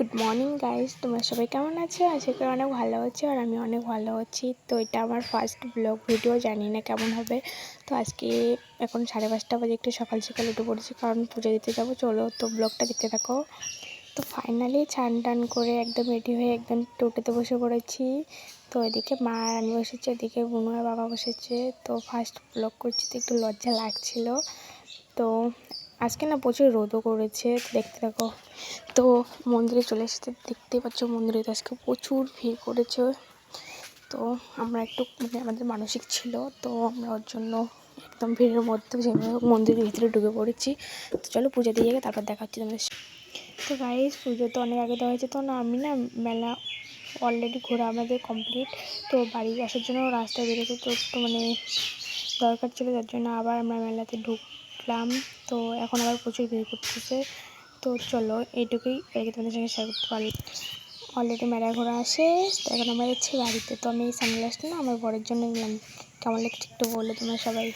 Good morning guys, তোমরা সবাই কেমন আছো? আশা করি অনেক ভালো আছো আর আমি অনেক ভালো আছি। তো এটা আমার ফার্স্ট ব্লগ ভিডিও, জানি না কেমন হবে। তো আজকে এখন 5:30 বাজে, একটু সকাল সকাল উঠে পড়েছি কারণ পুজো দিতে যাবো। চলো তো ব্লগটা দেখতে থাকো। তো ফাইনালি চান টান করে একদম রেডি হয়ে একদম টোটোতে বসে পড়েছি। তো এদিকে মা আর আমি বসেছি, এদিকে বুনু আর বাবা বসেছে। তো ফার্স্ট ব্লগ করছি তো একটু লজ্জা লাগছিল। তো আজকে না প্রচুর রোদও করেছে, দেখতে থাকো। তো মন্দিরে চলে এসেছে, দেখতেই পাচ্ছ মন্দিরে তো আজকে প্রচুর ভিড় করেছে। তো আমরা একটু আমাদের মানসিক ছিল, তো আমরা ওর জন্য একদম ভিড়ের মধ্যে যেভাবে মন্দিরের ভিতরে ঢুকে পড়েছি। তো চলো পুজো দিয়ে গিয়ে তারপর দেখা হচ্ছে তোমাদের। তো গাইস, পুজো তো অনেক আগে দেওয়া হয়েছে। তো না আমি না মেলা অলরেডি ঘোরা আমাদের কমপ্লিট। তো বাড়ি আসার জন্য রাস্তায় বেরোতে তো একটু দরকার ছিল, যার জন্য আবার আমরা মেলাতে ঢুকলাম। তো এখন আবার প্রচুর ভিড় করতেছে। তো চলো এইটুকুই তোমাদের সঙ্গে শেয়ার করতে পারলাম। অলরেডি মেলা ঘোরা আসে, তো এখন আমরা যাচ্ছি বাড়িতে। তো আমি এই সানগ্লাসটা না আমার বরের জন্য নিলাম। কেমন লাগছে একটু বলো তোমরা সবাই।